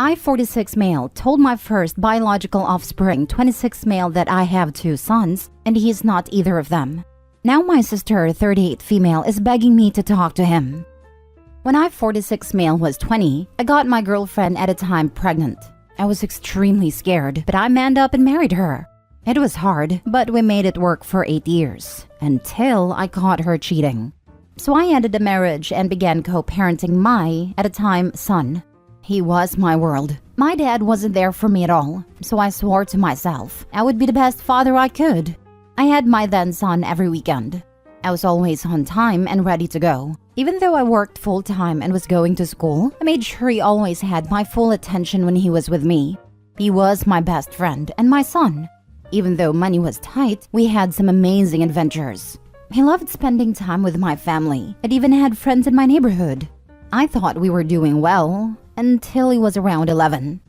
I, 46 male, told my first biological offspring, 26 male, that I have 2 sons, and he's not either of them. Now my sister, 38 female, is begging me to talk to him. When I, 46 male, was 20, I got my girlfriend at a time pregnant. I was extremely scared, but I manned up and married her. It was hard, but we made it work for 8 years, until I caught her cheating. So I ended the marriage and began co-parenting my, at a time, son. He was my world. My dad wasn't there for me at all, so I swore to myself I would be the best father I could. I had my then son every weekend. I was always on time and ready to go. Even though I worked full-time and was going to school, I made sure he always had my full attention when he was with me. He was my best friend and my son. Even though money was tight, we had some amazing adventures. He loved spending time with my family and even had friends in my neighborhood. I thought we were doing well until he was around 11.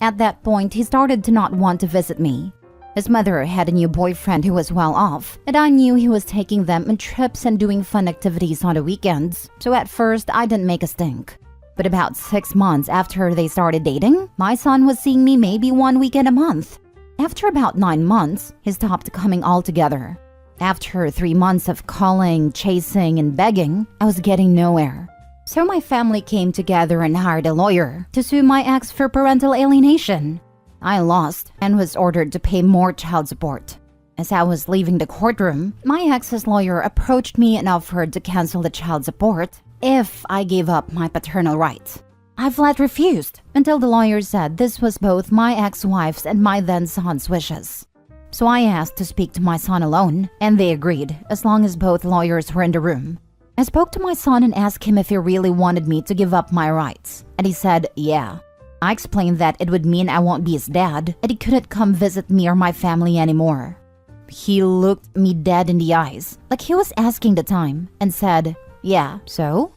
At that point, he started to not want to visit me. His mother had a new boyfriend who was well off, and I knew he was taking them on trips and doing fun activities on the weekends, so at first I didn't make a stink. But about 6 months after they started dating, my son was seeing me maybe 1 weekend a month. After about 9 months, he stopped coming altogether. After 3 months of calling, chasing, and begging, I was getting nowhere. So my family came together and hired a lawyer to sue my ex for parental alienation. I lost and was ordered to pay more child support. As I was leaving the courtroom, my ex's lawyer approached me and offered to cancel the child support if I gave up my paternal rights. I flat refused until the lawyer said this was both my ex-wife's and my then son's wishes. So I asked to speak to my son alone, and they agreed as long as both lawyers were in the room. I spoke to my son and asked him if he really wanted me to give up my rights, and he said yeah. I explained that it would mean I won't be his dad and he couldn't come visit me or my family anymore. He looked me dead in the eyes, like he was asking the time, and said, yeah, so?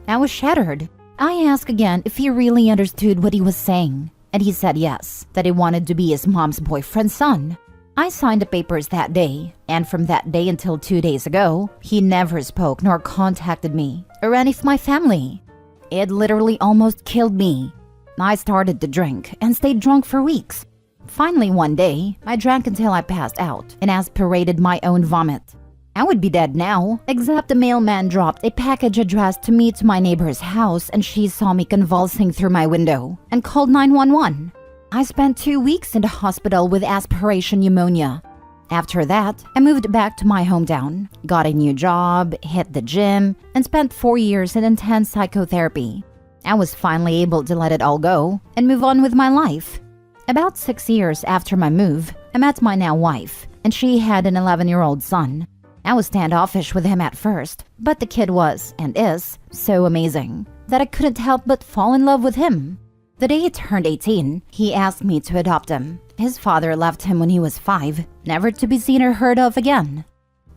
I was shattered. I asked again if he really understood what he was saying, and he said yes, that he wanted to be his mom's boyfriend's son. I signed the papers that day, and from that day until 2 days ago, he never spoke nor contacted me or any of my family. It literally almost killed me. I started to drink and stayed drunk for weeks. Finally, one day, I drank until I passed out and aspirated my own vomit. I would be dead now, except the mailman dropped a package addressed to me to my neighbor's house, and she saw me convulsing through my window and called 911. I spent 2 weeks in the hospital with aspiration pneumonia. After that, I moved back to my hometown, got a new job, hit the gym, and spent 4 years in intense psychotherapy. I was finally able to let it all go and move on with my life. About 6 years after my move, I met my now wife, and she had an 11-year-old son. I was standoffish with him at first, but the kid was, and is, so amazing that I couldn't help but fall in love with him. The day he turned 18, he asked me to adopt him. His father left him when he was 5, never to be seen or heard of again.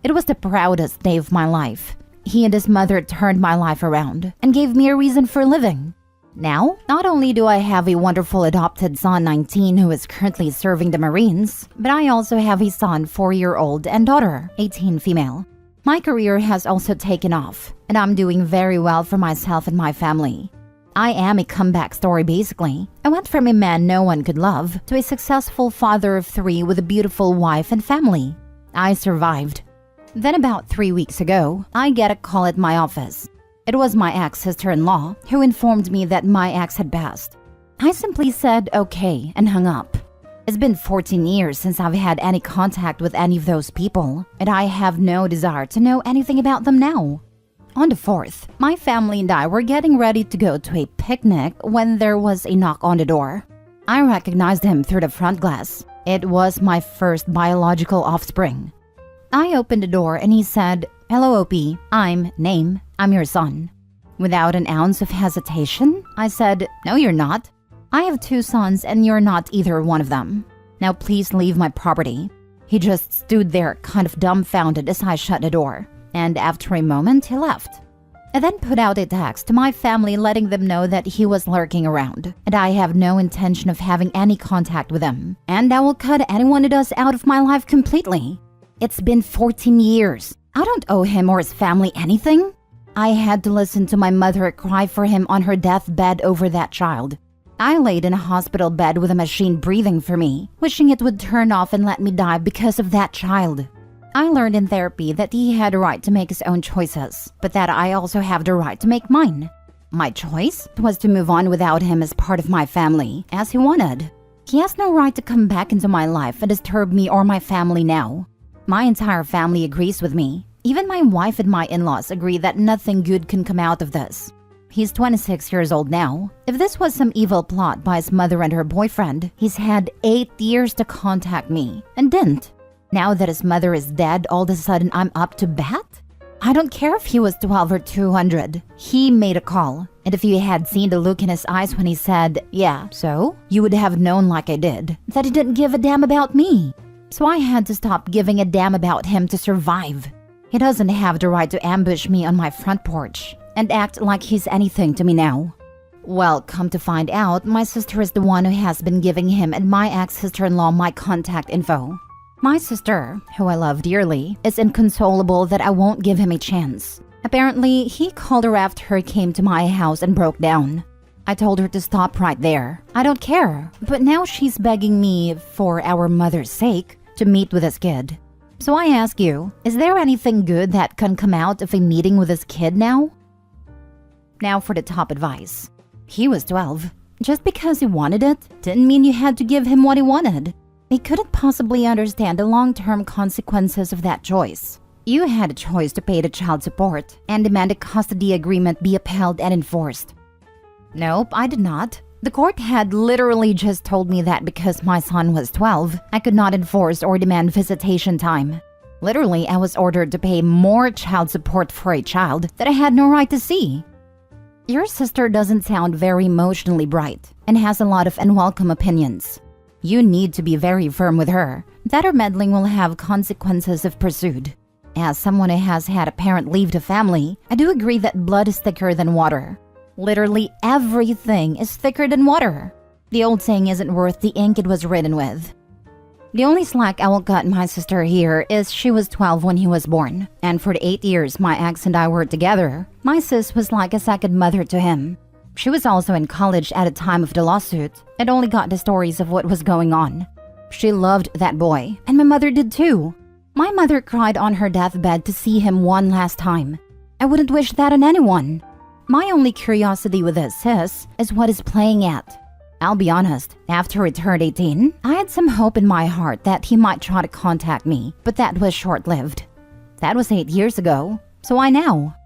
It was the proudest day of my life. He and his mother turned my life around and gave me a reason for living. Now, not only do I have a wonderful adopted son, 19, who is currently serving the Marines, but I also have a son, 4-year-old, and daughter, 18, female. My career has also taken off, and I'm doing very well for myself and my family. I am a comeback story basically. I went from a man no one could love to a successful father of 3 with a beautiful wife and family. I survived. Then about 3 weeks ago, I get a call at my office. It was my ex-sister-in-law who informed me that my ex had passed. I simply said okay and hung up. It's been 14 years since I've had any contact with any of those people, and I have no desire to know anything about them now. On the 4th, my family and I were getting ready to go to a picnic when there was a knock on the door. I recognized him through the front glass. It was my first biological offspring. I opened the door and he said, "Hello, OP, I'm your son." Without an ounce of hesitation, I said, "No, you're not. I have 2 sons and you're not either one of them. Now please leave my property." He just stood there kind of dumbfounded as I shut the door. And after a moment, he left. I then put out a text to my family letting them know that he was lurking around, and I have no intention of having any contact with him, and I will cut anyone who does out of my life completely. It's been 14 years. I don't owe him or his family anything. I had to listen to my mother cry for him on her deathbed over that child. I laid in a hospital bed with a machine breathing for me, wishing it would turn off and let me die because of that child. I learned in therapy that he had a right to make his own choices, but that I also have the right to make mine. My choice was to move on without him as part of my family, as he wanted. He has no right to come back into my life and disturb me or my family now. My entire family agrees with me. Even my wife and my in-laws agree that nothing good can come out of this. He's 26 years old now. If this was some evil plot by his mother and her boyfriend, he's had 8 years to contact me, and didn't. Now that his mother is dead, all of a sudden I'm up to bat? I don't care if he was 12 or 200. He made a call. And if you had seen the look in his eyes when he said, "Yeah, so?" you would have known like I did, that he didn't give a damn about me. So I had to stop giving a damn about him to survive. He doesn't have the right to ambush me on my front porch and act like he's anything to me now. Well, come to find out, my sister is the one who has been giving him and my ex-sister-in-law my contact info. My sister, who I love dearly, is inconsolable that I won't give him a chance. Apparently, he called her after he came to my house and broke down. I told her to stop right there. I don't care, but now she's begging me, for our mother's sake, to meet with this kid. So I ask you, is there anything good that can come out of a meeting with this kid now? Now for the top advice. He was 12. Just because he wanted it, didn't mean you had to give him what he wanted. He couldn't possibly understand the long-term consequences of that choice. You had a choice to pay the child support and demand a custody agreement be upheld and enforced. Nope, I did not. The court had literally just told me that because my son was 12, I could not enforce or demand visitation time. Literally, I was ordered to pay more child support for a child that I had no right to see. Your sister doesn't sound very emotionally bright and has a lot of unwelcome opinions. You need to be very firm with her, that her meddling will have consequences if pursued. As someone who has had a parent leave the family, I do agree that blood is thicker than water. Literally everything is thicker than water. The old saying isn't worth the ink it was written with. The only slack I will cut my sister here is she was 12 when he was born, and for the 8 years my ex and I were together, my sis was like a second mother to him. She was also in college at the time of the lawsuit and only got the stories of what was going on. She loved that boy, and my mother did too. My mother cried on her deathbed to see him one last time. I wouldn't wish that on anyone. My only curiosity with this sis is what is playing at. I'll be honest, after he turned 18, I had some hope in my heart that he might try to contact me, but that was short-lived. That was 8 years ago, so why now?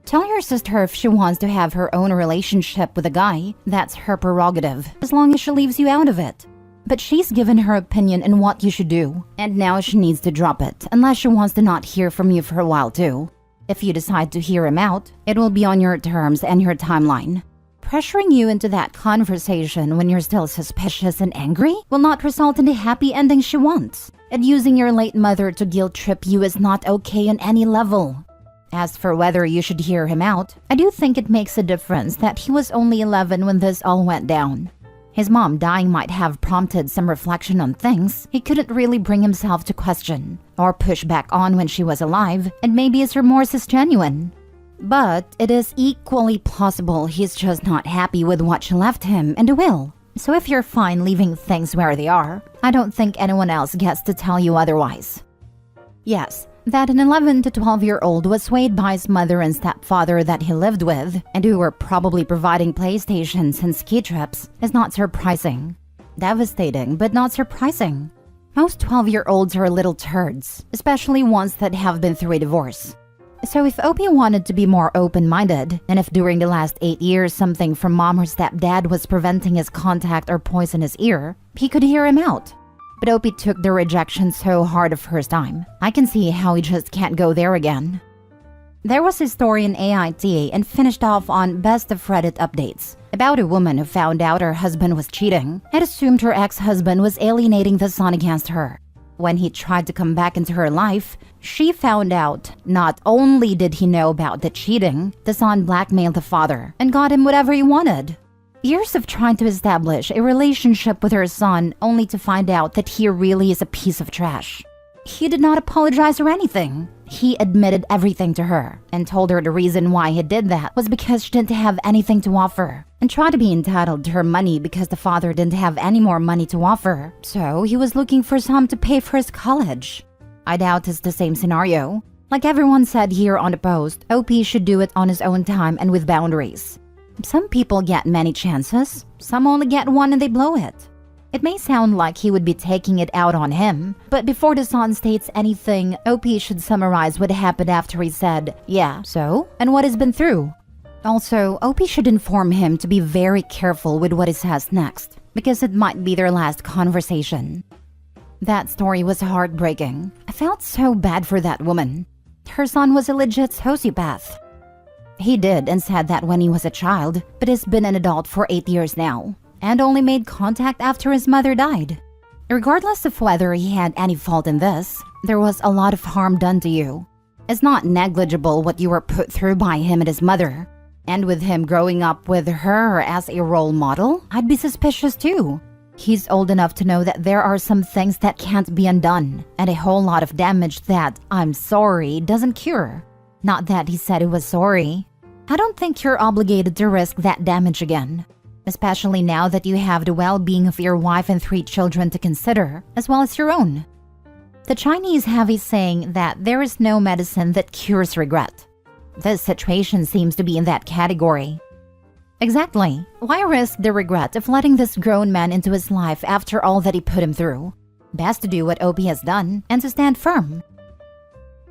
Tell your sister if she wants to have her own relationship with a guy, that's her prerogative, as long as she leaves you out of it. But she's given her opinion on what you should do, and now she needs to drop it, unless she wants to not hear from you for a while too. If you decide to hear him out, it will be on your terms and your timeline. Pressuring you into that conversation when you're still suspicious and angry will not result in the happy ending she wants. And using your late mother to guilt trip you is not okay on any level. As for whether you should hear him out, I do think it makes a difference that he was only 11 when this all went down. His mom dying might have prompted some reflection on things he couldn't really bring himself to question or push back on when she was alive, and maybe his remorse is genuine. But it is equally plausible he's just not happy with what she left him and the will. So if you're fine leaving things where they are, I don't think anyone else gets to tell you otherwise. Yes, that an 11 to 12-year-old was swayed by his mother and stepfather that he lived with, and who were probably providing PlayStations and ski trips, is not surprising. Devastating, but not surprising. Most 12-year-olds are little turds, especially ones that have been through a divorce. So if Opie wanted to be more open-minded, and if during the last 8 years something from mom or stepdad was preventing his contact or poison his ear, he could hear him out. But Opie took the rejection so hard the first time, I can see how he just can't go there again. There was a story in AITA and finished off on Best of Reddit updates about a woman who found out her husband was cheating and assumed her ex-husband was alienating the son against her. When he tried to come back into her life, she found out not only did he know about the cheating, the son blackmailed the father and got him whatever he wanted. Years of trying to establish a relationship with her son only to find out that he really is a piece of trash. He did not apologize or anything. He admitted everything to her and told her the reason why he did that was because she didn't have anything to offer and tried to be entitled to her money because the father didn't have any more money to offer. So he was looking for some to pay for his college. I doubt it's the same scenario. Like everyone said here on the post, OP should do it on his own time and with boundaries. Some people get many chances, some only get one and they blow it. It may sound like he would be taking it out on him, but before the son states anything, OP should summarize what happened after he said, yeah, so, and what he's been through. Also, OP should inform him to be very careful with what he says next, because it might be their last conversation. That story was heartbreaking. I felt so bad for that woman. Her son was a legit sociopath. He did and said that when he was a child, but he's been an adult for 8 years now, and only made contact after his mother died. Regardless of whether he had any fault in this, there was a lot of harm done to you. It's not negligible what you were put through by him and his mother. And with him growing up with her as a role model, I'd be suspicious too. He's old enough to know that there are some things that can't be undone, and a whole lot of damage that, I'm sorry, doesn't cure. Not that he said he was sorry. I don't think you're obligated to risk that damage again. Especially now that you have the well-being of your wife and 3 children to consider, as well as your own. The Chinese have a saying that there is no medicine that cures regret. This situation seems to be in that category. Exactly. Why risk the regret of letting this grown man into his life after all that he put him through? Best to do what OP has done and to stand firm.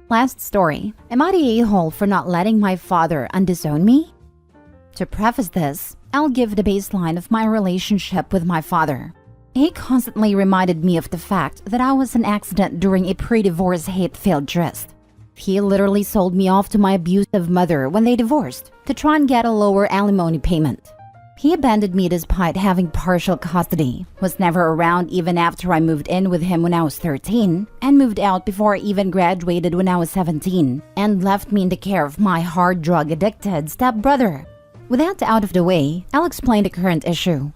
Last story. Am I the a-hole for not letting my father undisown me? To preface this, I'll give the baseline of my relationship with my father. He constantly reminded me of the fact that I was an accident during a pre-divorce hate-filled tryst. He literally sold me off to my abusive mother when they divorced to try and get a lower alimony payment. He abandoned me despite having partial custody, was never around even after I moved in with him when I was 13, and moved out before I even graduated when I was 17, and left me in the care of my hard drug-addicted stepbrother. With that out of the way, I'll explain the current issue.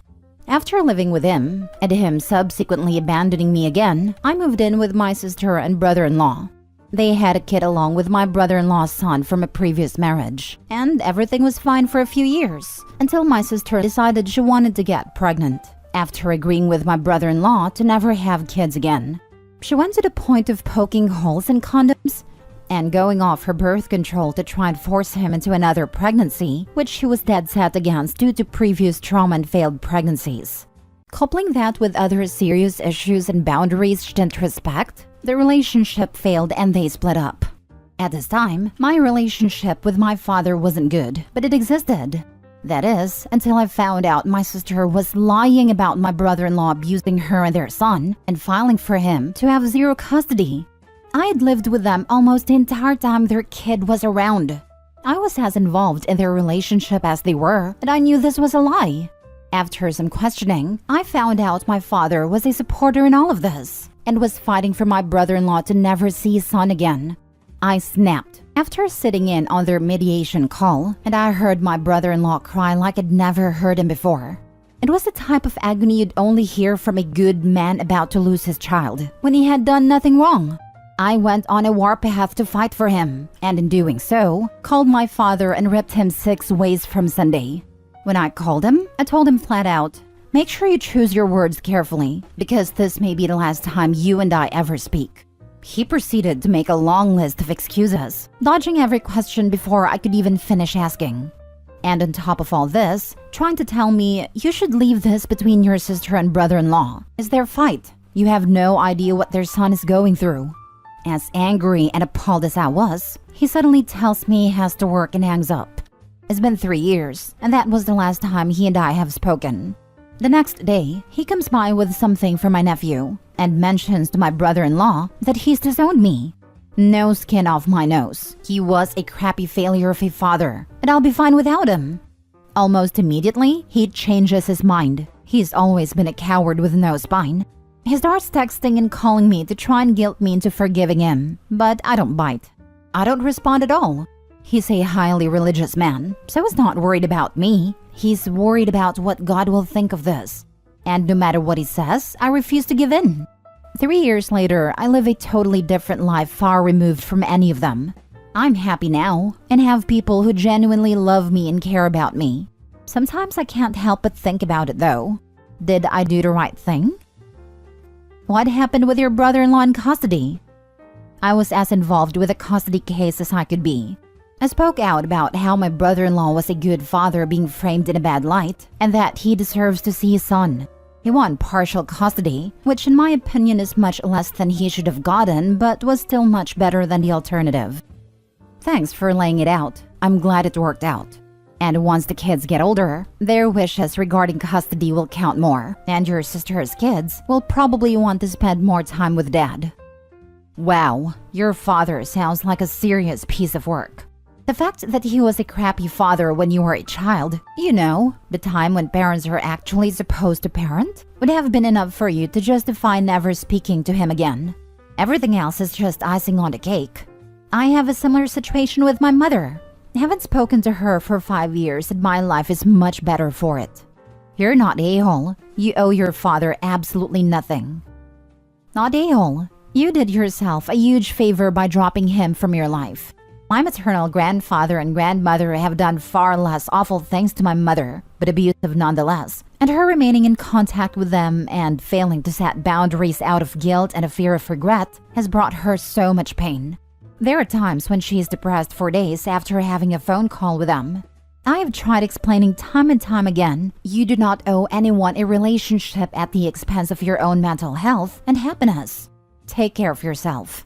After living with him, and him subsequently abandoning me again, I moved in with my sister and brother-in-law. They had a kid along with my brother-in-law's son from a previous marriage, and everything was fine for a few years, until my sister decided she wanted to get pregnant, after agreeing with my brother-in-law to never have kids again. She went to the point of poking holes in condoms, and going off her birth control to try and force him into another pregnancy, which he was dead set against due to previous trauma and failed pregnancies. Coupling that with other serious issues and boundaries she didn't respect, the relationship failed and they split up. At this time, my relationship with my father wasn't good, but it existed. That is, until I found out my sister was lying about my brother-in-law abusing her and their son, and filing for him to have 0 custody. I had lived with them almost the entire time their kid was around. I was as involved in their relationship as they were, and I knew this was a lie. After some questioning, I found out my father was a supporter in all of this, and was fighting for my brother-in-law to never see his son again. I snapped after sitting in on their mediation call, and I heard my brother-in-law cry like I'd never heard him before. It was the type of agony you'd only hear from a good man about to lose his child, when he had done nothing wrong. I went on a warpath to fight for him, and in doing so, called my father and ripped him 6 ways from Sunday. When I called him, I told him flat out, make sure you choose your words carefully, because this may be the last time you and I ever speak. He proceeded to make a long list of excuses, dodging every question before I could even finish asking. And on top of all this, trying to tell me, you should leave this between your sister and brother-in-law. It's their fight. You have no idea what their son is going through. As angry and appalled as I was, he suddenly tells me he has to work and hangs up. It's been 3 years, and that was the last time he and I have spoken. The next day, he comes by with something for my nephew, and mentions to my brother-in-law that he's disowned me. No skin off my nose. He was a crappy failure of a father, and I'll be fine without him. Almost immediately, he changes his mind. He's always been a coward with no spine. He starts texting and calling me to try and guilt me into forgiving him, but I don't bite. I don't respond at all. He's a highly religious man, so he's not worried about me. He's worried about what God will think of this. And no matter what he says, I refuse to give in. 3 years later, I live a totally different life far removed from any of them. I'm happy now and have people who genuinely love me and care about me. Sometimes I can't help but think about it though. Did I do the right thing? What happened with your brother-in-law in custody? I was as involved with the custody case as I could be. I spoke out about how my brother-in-law was a good father being framed in a bad light and that he deserves to see his son. He won partial custody, which in my opinion is much less than he should have gotten, but was still much better than the alternative. Thanks for laying it out. I'm glad it worked out. And once the kids get older, their wishes regarding custody will count more, and your sister's kids will probably want to spend more time with Dad. Wow, your father sounds like a serious piece of work. The fact that he was a crappy father when you were a child, you know, the time when parents are actually supposed to parent, would have been enough for you to justify never speaking to him again. Everything else is just icing on the cake. I have a similar situation with my mother. I haven't spoken to her for 5 years and my life is much better for it. You're not a-hole. You owe your father absolutely nothing. Not a-hole. You did yourself a huge favor by dropping him from your life. My maternal grandfather and grandmother have done far less awful things to my mother, but abusive nonetheless, and her remaining in contact with them and failing to set boundaries out of guilt and a fear of regret has brought her so much pain. There are times when she is depressed for days after having a phone call with them. I have tried explaining time and time again, you do not owe anyone a relationship at the expense of your own mental health and happiness. Take care of yourself.